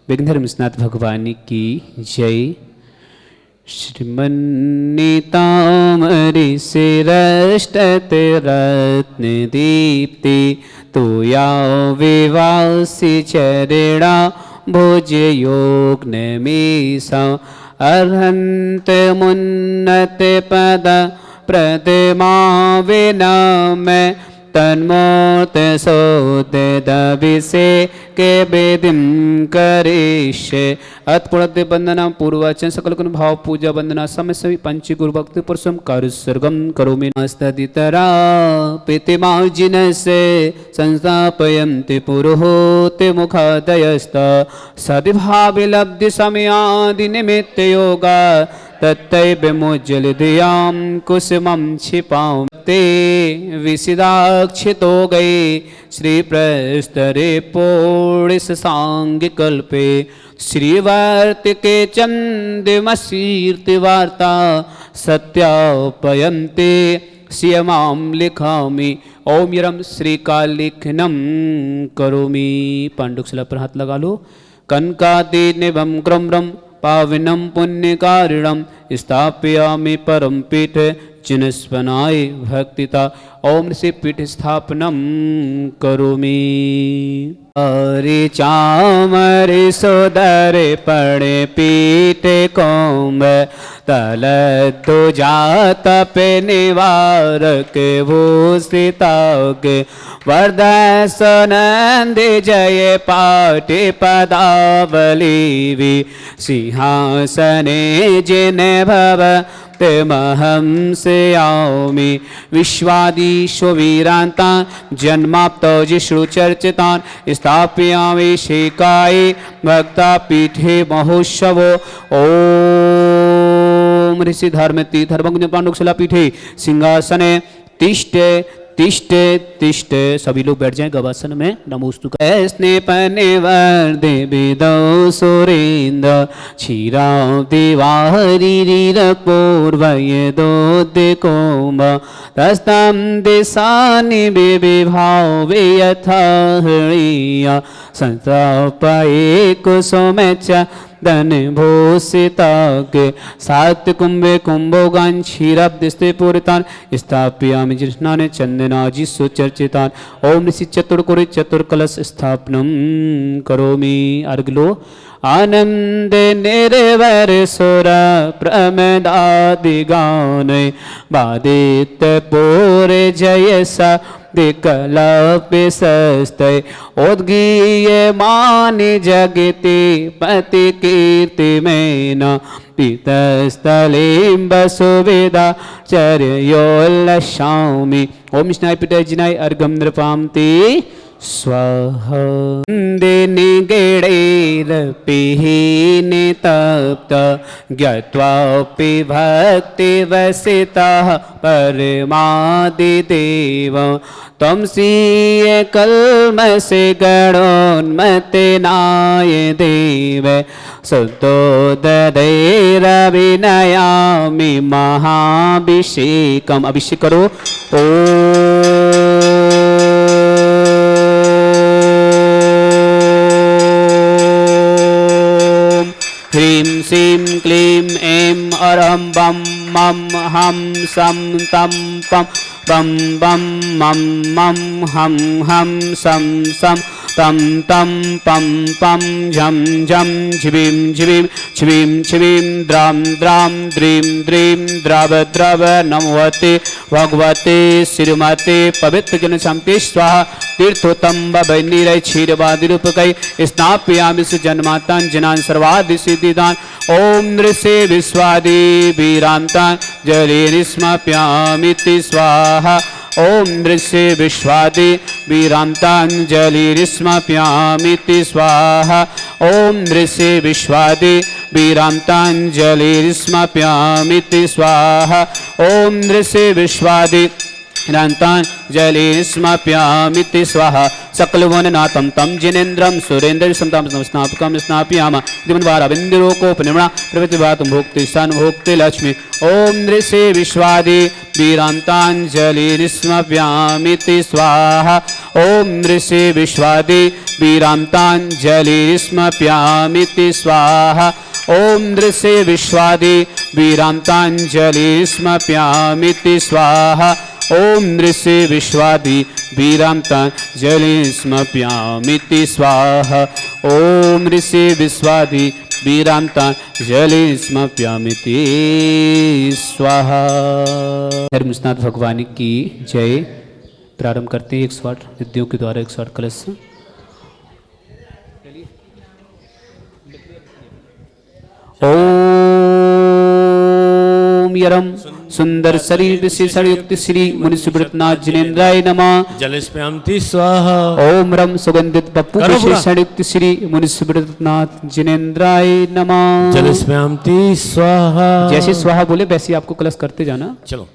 विघ्नधर्मनाथ भगवान की जय। श्रीमन्नितामरि शिरष्टत रत्न दीप्ति तोया विवासी चरणा भोज योग नमीसा अर्हंत मुन्नत पद प्रतिमा विनम तन्मूर्त सोत दविसे के वेदिम करिष्ये। अतपुरत वंदना पूर्वाचन सकल गुण भाव पूजा वंदना समय सभी पंच गुरु भक्ति पुरुषम कार्य सर्गम करोमि नस्तदितरा पितिमा जिनसे संस्थापयन्ति पुरोहोते मुखादयस्त सद्भावि लब्धि समयादि निमित्त योगा तत्तैव मुज्जल धियां कुसुमं क्षिपां ते विसिदाक्षितो गए श्री प्रस्तरे पौड़िस सांग कल्पे श्रीवर्त के चंदमसीर्ति वार्ता सत्यापयन्ते श्रियमां लिखामि ओम यरम श्रीकालिखनम करोमि। पांडुक्षला पर हाथ लगा लो। कनकादि निभम क्रम्रम पावनम पुण्यकारिणम स्थापयामि परम पीठ चिन्स्वनाय भक्तिता ओम श्री पीठ स्थापनम करोमि। अरे चामरे सोदर पड़े पीठ कोम तल दो जात पे निवारक भूषिताग वरदसनंद जय पाठि पदावली सिंहासने जिन भव महं सेयामि विश्वादिशो वीरांता जन्माप्तो जिष्णु चर्चितान स्थापयामि शेकाय भक्ता पीठे महोत्सवो ओम ऋषि धर्म तीर्थर्मज्ञ पांडुक्षला पीठे सिंहासने तिष्ठे तिष्ठे तिष्ठे। सभी लोग बैठ जाएं गवासन में। नमोस्तुते स्नेपनिवर देविदो सुरेंद्र क्षीराव देवाहरि रीर पूर्वये दोदिकोम तस्तम दिशानि विभाव यथा हृया संतापये कुसुमेच धन भूषितागे सात कुंभे कुंभोगान क्षीराब्दिस्ते पूरितान स्थापयामि जिष्णाने चंदनाजी सुचर्चितान ओम ऋषि चतुर्कुरि चतुर्कलश स्थापनम करोमि। अर्गलो आनंद निर्वर सुर प्रमदादि गान बादित पूरे जयसा दिकलपिसस्तै उद्गीयमानि जगति पति कीर्तिमेन पीतस्थलीं वसुविदा चर्योल्लसामि ओम स्नाय पिटाय जिनाय अर्घं नृपांति स्वाहा। निगेणैरपिहीनितप्त ज्ञात्वापि भक्तिवसितः परमादिदेव त्वं स्वीय कल्मषे गणोन्मत्तेनाय देव सुतोददैरविनयामि महाभिषेकम्। अभिषेक करो। ह्रीं श्रीं क्लीं ऐं अरहं बम मम हम सम तम पम बम बम मम मम हम सम सम तम तम पम पम झम झम झिवीं झिवीं छिवीं छिवीं द्रां द्रां द्रीं द्रीं द्रव द्रव नमोते भगवते श्रीमते पवित्र जन शांति स्वाहा। तीर्थोत्तम बनिरय क्षीरवादिरूपकै स्नापयामि सुजन्मातां जनान् सर्वादि सिद्धिदान ओम नृषे विश्वादि वीरांतान् जलिरिस्माप्यामिति स्वाहा। ओम नृषे विश्वादि वीरांताञ्जलिरिस्माप्यामिति स्वाहा। ओम नृषे विश्वादि वीरांताञ्जलिरिस्माप्यामिति स्वाहा। ओम नृषे विश्वादि जलेस्माप्यामिति स्वाहा सकलवननाथं तं जिनेन्द्रं सुरेन्द्रसंतां स्नापकं स्नापयाम दिवनवाराविन्दुरोकोपनिर्मणा प्रवृत्तिवातं भोक्ति सन्भोक्ति लक्ष्मी ओम नृषे विश्वादि वीरांतांजलिस्माप्यामिति स्वाहा ओम नृषे विश्वादि वीरांतांजलिस्माप्यामिति स्वाहा ओम नृषे विश्वादि वीरांतांजलिस्माप्यामिति स्वाहा ओम नृषे विश्वादि वीरांतांजलिस्माप्यामिति स्वाहा ओम नृषे विश्वादि वीरांतांजलिस्माप्यामिति स्वाहा। धर्मस्नाथ भगवान की जय। प्रारंभ करते हैं 108 विद्यों के द्वारा 108 कलश। ओम यरम सुंदर शरीर विशेषण युक्त श्री मुनिसुब्रतनाथ जिनेन्द्राय नमः। जलस्प्यामति स्वाहा। ओम रम सुगंधित पप्पू विशेषण युक्त श्री मुनिसुब्रतनाथ जिनेन्द्राय नमः। जलस्प्यामति स्वाहा। जैसे स्वाहा बोले वैसे आपको कलश करते जाना। चलो।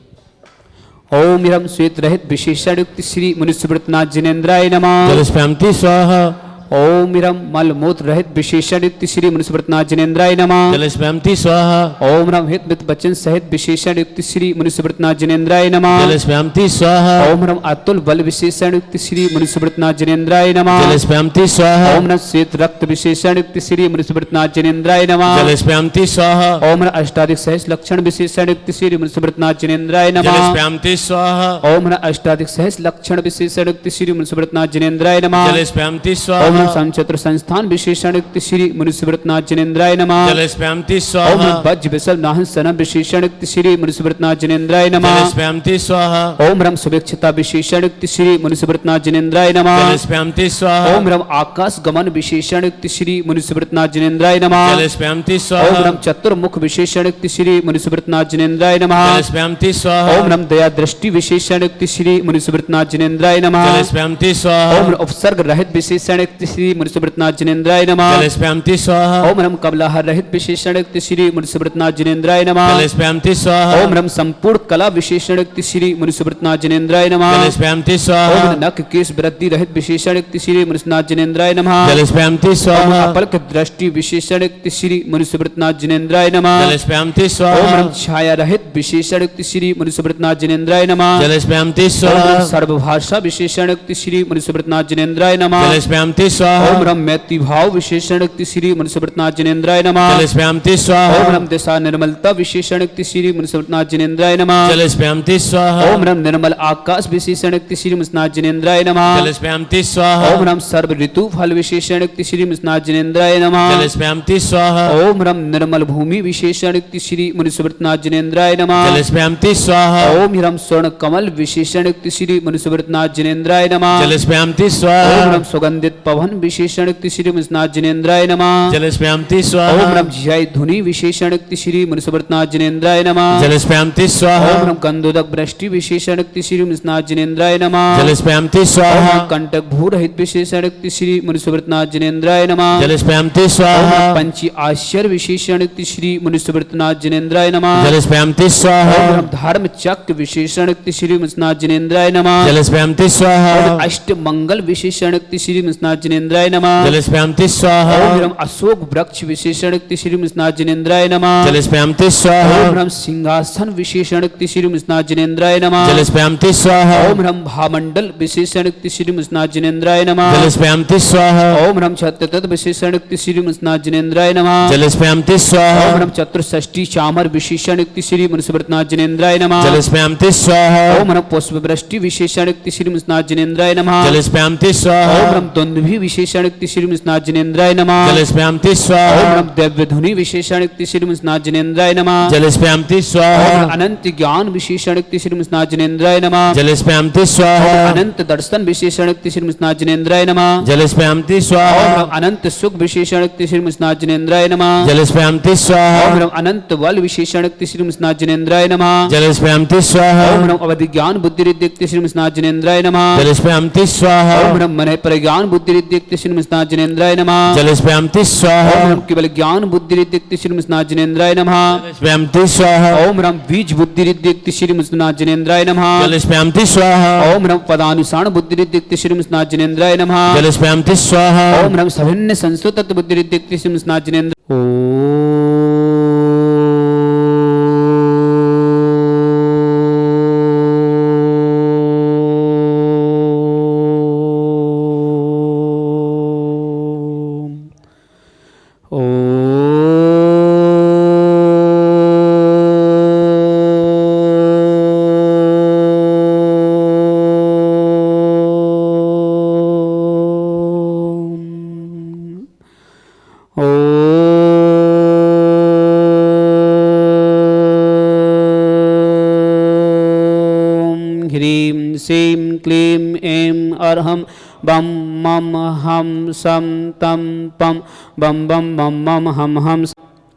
ओम यरम श्वेत रहित विशेषण युक्त श्री मुनिसुब्रतनाथ जिनेन्द्राय नमः। जलस्प्यामति स्वाहा। ओम रम मल मूत्र रहित विशेषण युक्त श्री मुनिसुब्रतनाथ जिनेन्द्राय नमः। जलस्प्यामति स्वाहा। ओम रम हित मित बचन सहित विशेषण युक्त श्री मुनिसुब्रतनाथ जिनेन्द्राय नमः। जलस्प्यामति स्वाहा। ओम रम अतुल बल विशेषण युक्त श्री मुनिसुब्रतनाथ जिनेन्द्राय नमः। जलस्प्यामति स्वाहा। ओम रम श्वेत रक्त विशेषण युक्त श्री मुनिसुब्रतनाथ जिनेन्द्राय नमः। जलस्प्यामति स्वाहा। ओम रम अष्टाधिक सहस्र लक्षण विशेषण युक्त श्री मुनिसुब्रतनाथ जिनेन्द्राय नमः। जलस्प्यामति स्वाहा। ओम रम अष्टाधिक सहस्र लक्षण विशेषण युक्त श्री मुनिसुब्रतनाथ जिनेन्द्राय नमः। जलस्प्यामति ओम स्वाहा। रम संचत्र संस्थान विशेषण युक्त श्री मुनिसुब्रतनाथ जिनेन्द्राय नमः। जलस्प्यामति ओम स्वाहा। रम वज्र विसल नाहन सनम विशेषण युक्त श्री मुनिसुब्रतनाथ जिनेन्द्राय नमः। जलस्प्यामति स्वाहा। ओम रम सुभिक्षता विशेषण युक्त श्री मुनिसुब्रतनाथ जिनेन्द्राय नमः। जलस्प्यामति स्वाहा। ओम रम आकाश गमन विशेषण युक्त श्री मुनिसुब्रतनाथ जिनेन्द्राय नमः। जलस्प्यामति ओम स्वाहा। रम चतुर्मुख विशेषण युक्त श्री मुनिसुब्रतनाथ जिनेन्द्राय नमः। जलस्प्यामति स्वाहा। ओम रम दया दृष्टि विशेषण युक्त श्री मुनिसुब्रतनाथ जिनेन्द्राय नमः। जलस्प्यामति स्वाहा। ओम रम उपसर्ग रहित विशेषण युक्त श्री मुनिसुब्रतनाथ जिनेन्द्राय नमः। जलस्प्यामति स्वाहा। ओम रम कमलाहार रहित विशेषण युक्त श्री मुनिसुब्रतनाथ जिनेन्द्राय नमः। जलस्प्यामति स्वाहा। ओम रम संपूर्ण कला विशेषण युक्त श्री मुनिसुब्रतनाथ जिनेन्द्राय नमः। जलस्प्यामति ओम स्वाहा। नख केश वृद्धि रहित विशेषण युक्त श्री मुनिसुब्रतनाथ जिनेन्द्राय नमः। जलस्प्यामति ओम स्वाहा। अपलक दृष्टि विशेषण युक्त श्री मुनिसुब्रतनाथ जिनेन्द्राय नमः। जलस्प्यामति ओम स्वाहा। रम छाया रहित विशेषण युक्त श्री मुनिसुब्रतनाथ जिनेन्द्राय नमः। जलस्प्यामति ओम स्वाहा। रम सर्वभाषा विशेषण युक्त श्री मुनिसुब्रतनाथ जिनेन्द्राय नमः। जलस्प्यामति स्वाहा। ओम रम मैत्री भाव विशेषण युक्त श्री मुनिसुब्रतनाथ जिनेन्द्राय नमः। जलस्प्यामति ओम स्वाहा। रम दिशा निर्मलता विशेषण युक्त श्री मुनिसुब्रतनाथ जिनेन्द्राय नमः। जलस्प्यामति स्वाहा। ओम रम निर्मल आकाश विशेषण युक्त श्री मुनिसुब्रतनाथ जिनेन्द्राय नमः। जलस्प्यामति स्वाहा। ओम रम सर्व ऋतु फल विशेषण युक्त श्री मुनिसुब्रतनाथ जिनेन्द्राय नमः। जलस्प्यामति स्वाहा। ओम रम निर्मल भूमि विशेषण युक्त श्री मुनिसुब्रतनाथ जिनेन्द्राय नमः। जलस्प्यामति स्वाहा। ओम रम स्वर्ण कमल विशेषण युक्त श्री मुनिसुब्रतनाथ जिनेन्द्राय नमः। जलस्प्यामति ओम स्वाहा। रम सुगंधित पवन विशेषण युक्त श्री मुनिसुब्रतनाथ जिनेन्द्राय नमः। जलस्प्यामति ओम स्वाहा। रम जय धुनि विशेषण युक्त श्री मुनिसुब्रतनाथ जिनेन्द्राय नमः। जलस्प्यामति स्वाहा। ओम रम गंधोदक वृष्टि विशेषण युक्त श्री मुनिसुब्रतनाथ जिनेन्द्राय नमः। जलस्प्यामति ओम स्वाहा। रम कंटक भू रहित विशेषण युक्त श्री मुनिसुब्रतनाथ जिनेन्द्राय नमः। जलस्प्यामति ओम स्वाहा। रम पंची आश्चर्य विशेषण युक्त श्री मुनिसुब्रतनाथ जिनेन्द्राय नमः। जलस्प्यामति ओम स्वाहा। रम धर्म चक्र विशेषण युक्त श्री मुनिसुब्रतनाथ जिनेन्द्राय नमः। जलस्प्यामति ओम स्वाहा। अष्ट मंगल विशेषण युक्त श्री मुनिसुब्रतनाथ जिनेन्द्राय नमः। जलस्प्यामति ओम स्वाहा। रम अशोक वृक्ष विशेषण युक्त श्री मुनिसुब्रतनाथ जिनेन्द्राय नमः। जलस्प्यामति ओम स्वाहा। रम सिंहासन विशेषण युक्त श्री मुनिसुब्रतनाथ जिनेन्द्राय नमः। जलस्प्यामति स्वाहा। ओम रम भामंडल विशेषण युक्त श्री मुनिसुब्रतनाथ जिनेन्द्राय नमः। जलस्प्यामति स्वाहा। ओम रम छत्रतत विशेषण युक्त श्री मुनिसुब्रतनाथ जिनेन्द्राय नमः। जलस्प्यामति स्वाहा। ओम रम चतुष्षष्टि चामर विशेषण युक्त श्री मुनिसुब्रतनाथ जिनेन्द्राय नमः। जलस्प्यामति स्वाहा। ओम रम पुष्प वृष्टि विशेषण युक्त श्री मुनिसुब्रतनाथ जिनेन्द्राय नमः। जलस्प्यामति स्वाहा। ओम रम द्वंद्वी विशेषण युक्त श्री मुनिसुब्रतनाथ जिनेन्द्राय नमः। जलस्प्यामति ओम स्वाहा। रम दिव्य धुनि विशेषण युक्त श्री मुनिसुब्रतनाथ जिनेन्द्राय नमः। जलस्प्यामति ओम स्वाहा। रम अनंत ज्ञान विशेषण युक्त श्री मुनिसुब्रतनाथ जिनेन्द्राय नमः। जलस्प्यामति ओम स्वाहा। रम अनंत दर्शन विशेषण युक्त श्री मुनिसुब्रतनाथ जिनेन्द्राय नमः। जलस्प्यामति ओम स्वाहा। रम अनंत सुख विशेषण युक्त श्री मुनिसुब्रतनाथ जिनेन्द्राय नमः। जलस्प्यामति ओम स्वाहा। रम अनंत बल विशेषण युक्त श्री मुनिसुब्रतनाथ जिनेन्द्राय नमः। जलस्प्यामति स्वाहा। ओम रम अवधि ज्ञान बुद्धि युक्त श्री मुनिसुब्रतनाथ जिनेन्द्राय नमः। जलस्प्यामति स्वाहा। ओम रम मन प्रज्ञान बुद्धि रिद्धि श्रीमस्नाथ जनेन्द्राय नमः जलस्पयामति स्वाहा ओम ह्रम केवल ज्ञान बुद्धि रिद्धि श्रीमस्नाथ जनेन्द्राय नमः जलस्पयामति स्वाहा ओम ह्रम बीज बुद्धि रिद्धि श्रीमस्नाथ जनेन्द्राय नमः जलस्पयामति स्वाहा ओम ह्रम पदानुसार बुद्धि रिद्धि श्रीमस्नाथ जनेन्द्राय नमः जलस्पयामति स्वाहा ओम ह्रम सभिन्न संस्कृत बुद्धि रिद्धि श्रीमस्नाथ जनेन्द्र सीं क्लीं ऐं अर्हं बम मम हम सम तम पम बम बम मम मम हम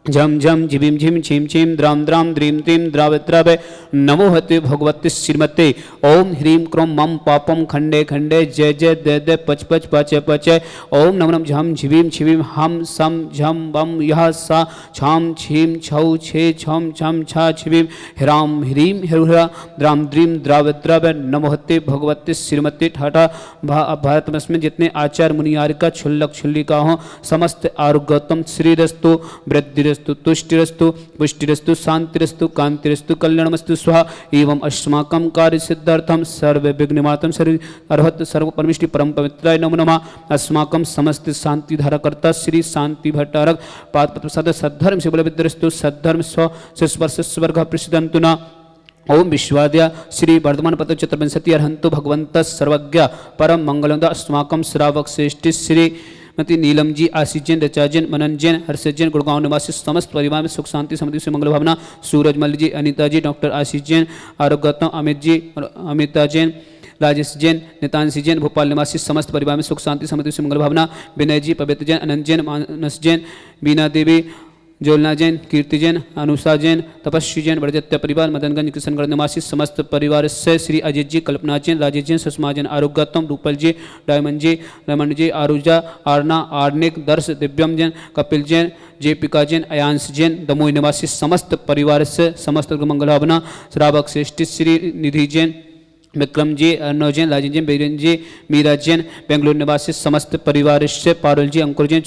झम झम झिबिम झिम छिम छिम द्राम द्राम द्रीम तीम द्राव द्रावे नमो हते भगवते श्रीमते ओम ह्रीं क्रों मम पापम खंडे खंडे जय जय दे दे पच पच पच पच ओम नम नम झम झिबिम छिबिम हम सम झम बम यह सा छाम छीम छौ छे छम छम छा छिबिम ह्राम ह्रीं ह्रुरा द्राम द्रीम द्राव द्रावे नमो हते भगवते श्रीमते ठाठा भारत में जितने आचार्य मुनियारिका छुल्लक छुल्लिका हों समस्त आरोग्यतम श्रीरस्तु वृद्धि तुष्टिरस्तु पुष्टिरस्तु शांतिरस्तु कांतिरस्तु कल्याणमस्तु स्वाहा एवं अस्माकं कार्य सिद्धार्थम सर्व विघ्नमातम सर्व अर्हत सर्व परमिष्टि परम पवित्राय नमो नमः अस्माकं समस्त शांति धारकर्ता श्री शांति भट्टारक पाद सद्धर्म से बल विद्रस्तु सद्धर्म स्व स्पर्श स्वर्ग प्रसिद्धंतु न ओम विश्वाद्या श्री वर्धमान पद चतुर्विंशति अर्हंतु भगवंत सर्वज्ञ परम मंगलम अस्माकं श्रावक श्रेष्ठी श्री मति नीलम जी आशीष जैन ऋचा जैन मनन जैन हर्षद जैन गुड़गांव निवासी समस्त परिवार में सुख शांति समृद्धि से मंगल भावना सूरजमल जी अनिता जी डॉक्टर आशीष जैन आरोग्यतम अमित जी अमिता जैन राजेश जैन नितांशी जैन भोपाल निवासी समस्त परिवार में सुख शांति समृद्धि से मंगल भावना विनय जी पवित्र जैन अनंत जैन मानस जैन बीना देवी ज्वलना जैन कीर्ति जैन अनुषा जैन तपस्वी जैन बड़जत्या परिवार मदनगंज किशनगढ़ निवासी समस्त परिवार से श्री अजित जी कल्पना जैन राजेश जैन सुषमा जैन आरोग्यतम रूपल जी डायमंड जी रमन जी आरुजा आरना आर्निक दर्श दिव्यम जैन कपिल जैन जयपिका जैन अयांश जैन दमोई निवासी समस्त परिवार से समस्त मंगल भावना श्रावक श्रेष्ठी श्री निधि जैन विक्रम जी अर्णव जैन राजन जैन बीरेन जी मीरा जैन बेंगलुरु निवासी समस्त परिवार से पारुल जी अंकुर जैन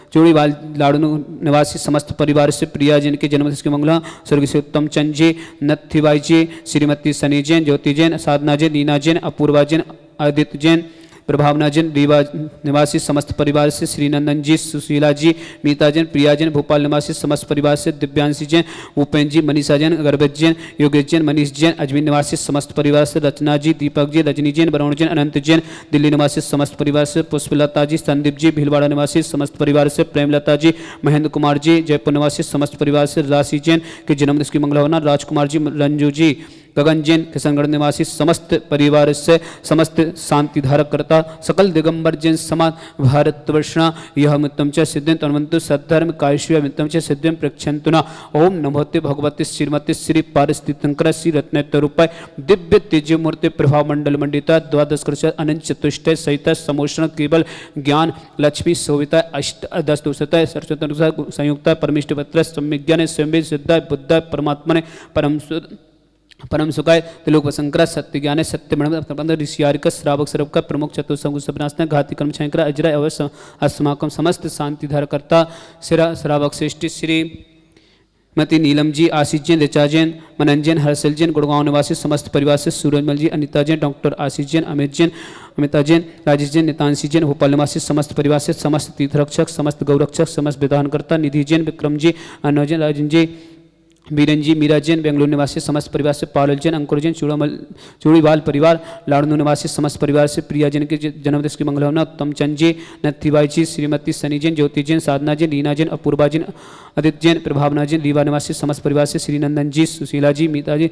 चूड़ीवाल लाड़ू निवासी समस्त परिवार से प्रिया जैन के जन्मदिन की मंगला स्वर्गीय से उत्तम चंद जी नत्थीबाई जी श्रीमती सनी जैन ज्योति जैन साधना जैन नीना जैन अपूर्वा जैन आदित्य जैन प्रभावना जैन रीवा निवासी समस्त परिवार से श्रीनंदन जी सुशीला जी मीता जैन प्रिया जैन भोपाल निवासी समस्त परिवार से दिव्यांशी जैन उपेन्द्र जी मनीषा जैन गर्भित जैन योगेश जैन मनीष जैन अजमेर निवासी समस्त परिवार से रचना जी दीपक जी रजनी जैन वरुण जैन अनंत जैन दिल्ली निवासी समस्त परिवार से पुष्पलता जी संदीप जी भीलवाड़ा निवासी समस्त परिवार से प्रेमलता जी महेंद्र कुमार जी जयपुर निवासी समस्त परिवार से राशि जैन के जन्मदिन की मंगल भावना राजकुमार जी रंजू जी गगन जैन किशनगढ़ निवासी समस्त परिवार से समस्त शांति धारक करता सकल दिगंबर जैन समाज भारत वर्षणा यह मित्रम च सिद्धिं तन्वन्तु सद्धर्म कायश्व मित्रम च सिद्धिं प्रक्षन्तुना ओम नमोते भगवते श्रीमती श्री पारिस्थितंकर श्री रत्नोत्तरूपाय दिव्य तेज मूर्ति प्रभाव मंडल मंडिता द्वादश कर्ष अनंत चतुष्टय सहित समोषण केवल ज्ञान लक्ष्मी शोभिता अष्ट दस दोषता सरस्वती संयुक्ता परमिष्टपत्र सम्यज्ञान स्वयं सिद्धाय बुद्धाय परमात्मने परम सुखाय त्रिलोक शंकर सत्य ज्ञान सत्य मणि ऋषियारिक श्रावक सर्व का प्रमुख चतुर्संग सपनासना घाती कर्म शंकर अजरा अवश्य अस्माकम समस्त शांति धारकर्ता श्रावक श्रेष्ठी श्री मति नीलम जी आशीष जैन ऋचा जैन मनन जैन हर्षल जैन गुड़गांव निवासी समस्त परिवार से सूरजमल जी अनिता जैन डॉक्टर आशीष जैन अमित जैन अमिता जैन राजेश जैन नितांशी जैन भोपाल निवासी समस्त परिवार से समस्त तीर्थरक्षक समस्त गौरक्षक समस्त विधानकर्ता निधि जैन विक्रम जी अर्णव जैन राजन जी बीरन जी मीरा जैन बेंगलुरु निवासी समस्त परिवार से पारुल जैन अंकुर जैन चूड़ीवाल परिवार लाड़नू निवासी समस्त परिवार से प्रिया जैन के जन्मदिन की मंगल भावना उत्तम चंद जी नत्थीबाई जी श्रीमती सनी जैन ज्योति जैन साधना जैन रीना जैन अपूर्वा जैन आदित्य जैन प्रभावना जैन रीवा निवासी समस्त परिवार से श्रीनंदन जी सुशीला जी मीता जी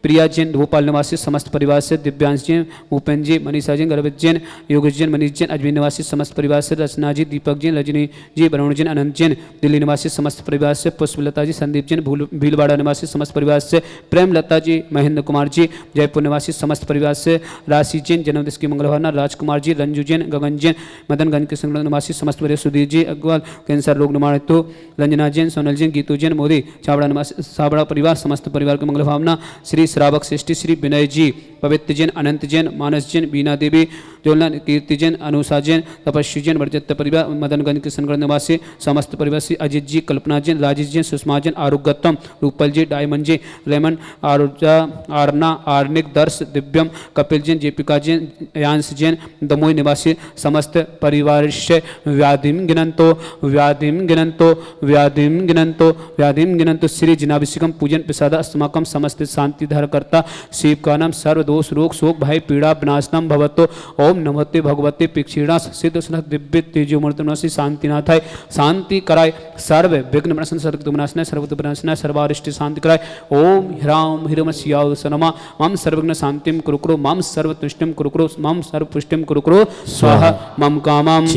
प्रिया जैन भोपाल निवासी समस्त परिवार से, दिव्यांश जैन, भूपेन्द्र जी, मनीषा जैन, गर्भित जैन, योगेश जैन, मनीष जैन, अजमेर निवासी समस्त परिवार से, रचना जी, दीपक जैन, रजनी जी, वरुण जैन, अनंत जैन, दिल्ली निवासी समस्त परिवार से, पुष्पलता जी, संदीप जैन, भीलवाड़ा निवासी समस्त परिवार से, प्रेमलता जी, महेंद्र कुमार जी, जयपुर निवासी समस्त परिवार से, राशि जैन, जन्मदिवस की मंगल भावना, राजकुमार जी, रंजू जैन, गगन जैन, मदनगंज के संगठन निवासी समस्त परिवार, सुधीर जी अग्रवाल, कैंसर रोग निवारण हेतु, रंजना जैन, सोनल जैन, गीतू जैन, मोदी छाबड़ा निवासी छाबड़ा परिवार समस्त परिवार की मंगल भावना, श्री श्रावक श्रेष्ठी, श्री विनय जी, पवित्र जैन, अनंत जैन, मानस जैन, बीना देवी, जोलना, कीर्ति जैन, अनुषा जैन, तपस्वी जैन, बरजत्त परिवार, मदनगंज के संगठन निवासी समस्त परिवार, श्री अजित जी, कल्पना जैन, राजेश जैन, सुषमा जैन, आरोग्यतम, रूपल जी, डायमंड जी, लेमन, आरुजा, आरना, आर्निक, दर्श, दिव्यम, कपिल जैन, जेपिका जैन, यांश जैन, दमोई निवासी समस्त परिवार से, व्याधिम गिनंतो व्याधिम गिनंतो व्याधिम गिनंतो व्याधिम गिनंतो, श्री जिनाभिषेकम पूजन प्रसादा अस्माकम समस्त शांति धारकर्ता शिव का नाम, सर्वदोष रोग शोक भय पीड़ा विनाशनम भवतो, ओम नमस्ते भगवते पिक्षीणा सिद्ध सुनत दिव्य तेजो मूर्ति शांतिनाथाय, शांति कराय, सर्व विघ्न विनाशन सर्व विनाशनाय, सर्व विनाशनाय, सर्वारिष्ट शांति कराय, ओम ह्राम ह्रीम श्याव सनमा, मम सर्वज्ञ शांतिम कुरुकुरु, मम सर्व तुष्टिम कुरुकुरु, मम सर्व पुष्टिम कुरुकुरु स्वाहा, मम कामम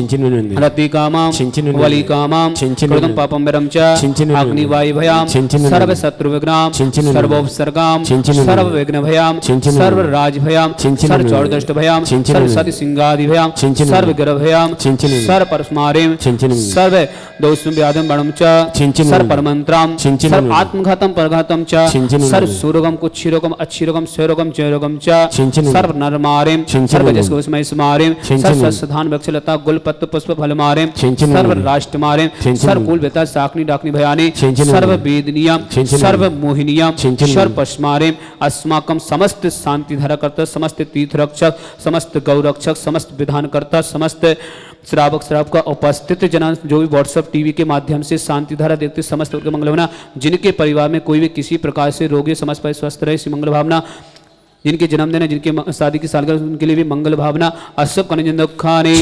रति कामम वली कामम कृतं पापम विरम च अग्नि वायु भयाम सर्व शत्रु विघ्नाम सर्वोपसर्गाम सर्व विघ्न भयाम सर्व राज भयाम सर्व चौदष्ट भयाम सर्व सति सिंगादि भयाम सर्व गर्भ भयाम सर्व परस्मारेम सर्व दोषम व्याधम बणम च सर्व परमंत्राम सर्व आत्मघातम परघातम च सर्व सुरोगम कुच्छिरोगम अच्छिरोगम स्वरोगम जयरोगम च सर्व नरमारेम सर्व जसकोस्मय स्मारेम सर्व सधान वृक्षलता गुलपत्र पुष्प फल मारेम सर्व राष्ट्र मारेम सर्व कुल वेता साकनी डाकनी भयानी सर्व वेदनियम सर्व मोहिनियम सर्व पश्मारेम अस्माकम समस्त शांति धाराकर्ता समस्त तीर्थ रक्षक समस्त गौ रक्षक समस्त विधानकर्ता समस्त श्रावक श्रावक का उपस्थित जन जो भी व्हाट्सएप टीवी के माध्यम से शांति धारा देखते समस्त के मंगल भावना, जिनके परिवार में कोई भी किसी प्रकार से रोगी समस्त पर स्वस्थ रहे इसी मंगल भावना, जिनके जन्मदिन है जिनके शादी की सालगिरह उनके लिए भी मंगल भावना, अशोक कनिंजन दुखाने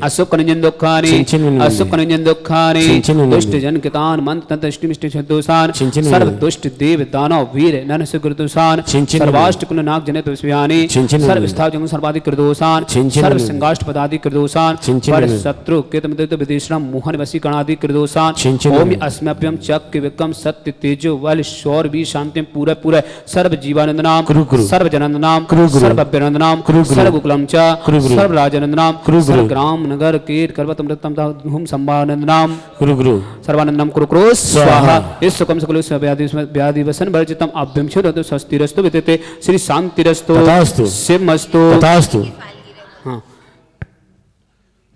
अशोक कनिंजन दुखाने अशोक कनिंजन दुखाने दुष्ट जन कितान मंत्र तंत्र इष्टि मिष्टि छदोसान सर्व दुष्ट देव दानव वीर नन से कृतोसान सर्वाष्ट कुल नाग जनित विस्व्यानि सर्व स्थाव जंग सर्वाधिक कृतोसान सर्व संगाष्ट पदाधिक कृतोसान पर शत्रु कृतमदित विदेशराम मोहन वसी गणाधिक कृतोसान ओम अस्म्यप्यम चक्र विक्रम सत्य तेजो बल शौर भी शांति पूरा पूरा सर्व जीवानंद नाम सर्व जनंद नाम सर्व अभ्यनंद नाम सर्व कुलम च सर्व राजनंद नाम सर्व ग्राम नगर कीट कर्वतम रत्तम हुम संभानंद नाम सर्वानंदम कुरु स्वाहा इस सुखम सकल व्याधि वसन वर्जितम अभ्यम क्षुरतु स्वस्तिरस्तु वितते श्री शांतिरस्तु शिवमस्तु तथास्तु हाँ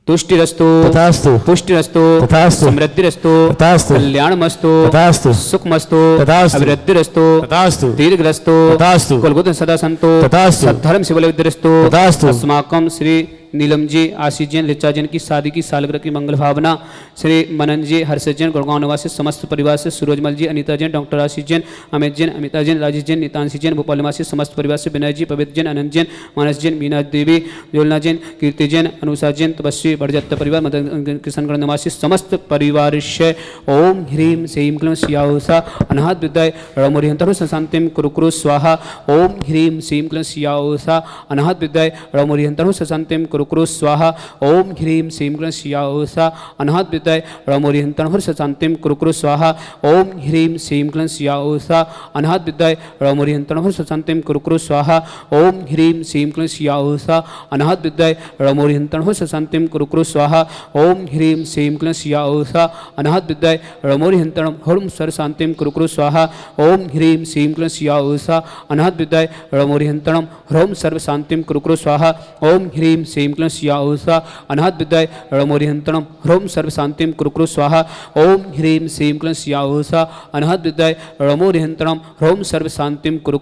तुष्टिरस्तु तथास्तु पुष्टिरस्तु तथास्तु समृद्धिरस्तु तथास्तु कल्याणमस्तु तथास्तु सुखमस्तु तथास्तु अभिवृद्धिरस्तु तथास्तु दीर्घरस्तु तथास्तु कुलगुण सदा संतो तथास्तु सद्धर्म शिवलविद्धिरस्तु तथास्तु अस्माकं श्री नीलम जी आशीष जैन लिचा जैन की शादी की सालगिरह की मंगल भावना, श्री मनन जी हर्षद जैन गुड़गांव निवासी समस्त परिवार से, सूरजमल जी अनीता जैन डॉक्टर आशीष जैन अमित जैन अमिता जैन राजेश जैन नीतांशी जैन भोपाल निवासी समस्त परिवार से, विनय जी पवित्र जैन अनंत जैन मानस जैन मीना देवी जोलना जैन कीर्ति जैन अनुषा जैन तपस्वी बड़जत्त परिवार मदन किशनगढ़ निवासी समस्त परिवार से, ओम ह्रीम श्रीम क्लीं स्याहुषा अनाहत विद्याय रमोरिहंतरु शांतिम कुरुकुरु स्वाहा, ओम ह्रीम श्रीम क्लीं स्याहुषा अनाहत विद्याय रमोरिहंतरु शांतिम कुरु स्वाहा, ओम ह्रीम श्रीम क्लीं स्याहुषा अनाहत विद्याय रमोरिहंतरु शांतिम कुरु स्वाहा, ओम ह्रीम श्रीम क्लीं स्याहुषा अनाहत विद्याय रमोरिहंतरु शांतिम कुरु स्वाहा, ओम ह्रीम श्रीम क्लीं स्याहुषा अनाहत विद्याय रमोरिहंतरु शांतिम कुरु स्वाहा, ओम ह्रीम श्रीम क्लीं स्याहुषा अनाहत विद्याय रमोरिहंतरु हरुम सर शांतिम कुरु स्वाहा, ओम ह्रीम श्रीम क्लीं स्याहुषा अनाहत विद्याय रमोरिहंतरु हरुम सर्व शांतिम कुरु स्वाहा, ओम ह्रीम श्रीम क्लीं स्याहुषा अनाहत विद्याय रमोरिहंतरु हरुम सर्व शांतिम कुरु स्वाहा, ओम ह्रीम श्रीम क्लीं स्याहुषा अनाहत विद्याय रमोरिहंतरु हरुम सर्व शांतिम कुरु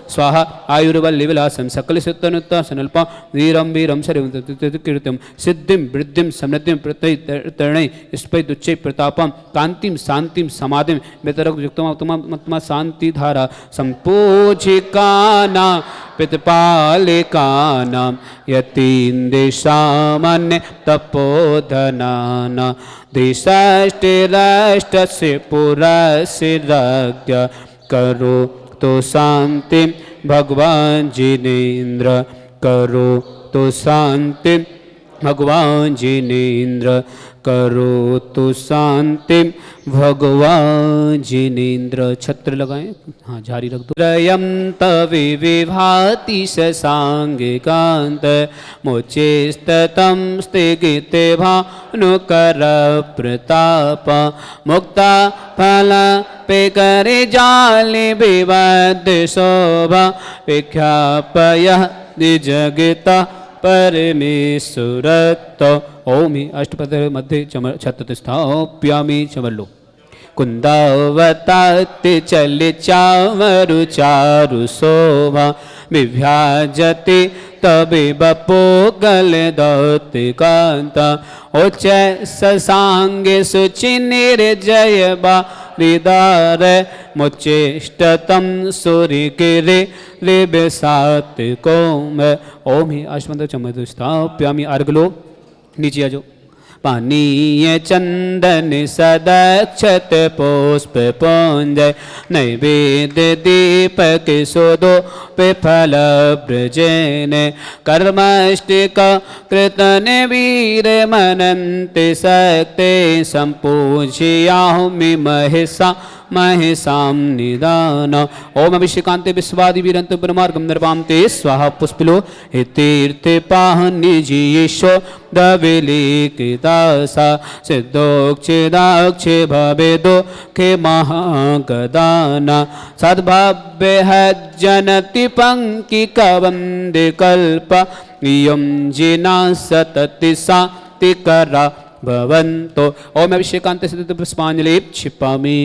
स्वाहा, आयुर्बलविलासं सकल सिद्धनुत्ता सनल्पा वीरं वीरं शरीरं सिद्धिं वृद्धिं समृद्धिं प्रत्यय स्पै दुच्चै प्रतापं कांतिं शांतिं समाधिं वितरक युक्तमा शांति धारा संपूजिकाना पितपालिकानां यतीन्द्र सामान्य तपोधनाना दिशाष्टिराष्टस्य पुरस्य करो तो शांति भगवान जिनेन्द्र करो तो शांति भगवान जिनेन्द्र करो तो शांति भगवान जिनेन्द्र। छत्र लगाएं, हाँ झारी रख दो। रयम तवि विभाति शशांगिकांत मुचेस्ततम स्थिगिते भानुकर प्रताप मुक्ता फल पे करे जाले विवद शोभा विख्यापय जगता परमेश्वरत्व। ओम ही अष्टपद मध्य छत्र स्थाप्यामि चमल्लो। कुंदावताति चल चावरु चारु शोभा विभ्याजति तबे बपो गल दौति कांता उच्च ससांगे सुचि निर्जय बारिदार मुचेष्टतम सूर्य गिरे रिबसात कोम। ओम ही अष्टपद चमद स्थाप्यामि। अर्घ लो, नीचे आ जाओ। पानीय चंदन सदक्षत पुष्प पुंज नैवेद्य दीपक सुदो पे फल ब्रजन कर्मष्टिक कृतन वीर मनंति शक्ति संपूज्यामि महिषा महिषां निदान। ओम अभिषेकांते विश्वादि वीरंत ब्रह्मार्गम निर्वाम ते स्वाहा पुष्पिलो हे तीर्थ पाहनिजीयेशो दविलीकितासा सिद्धोक्षेदाक्षे भवेदो खे महागदाना सद्भाव्य जनति पंकि कवंदे कल्प यम जिना सतति सातिकरा भवन्तो। ओम अभिषेकांते सिद्ध पुष्पांजलि क्षिपामि।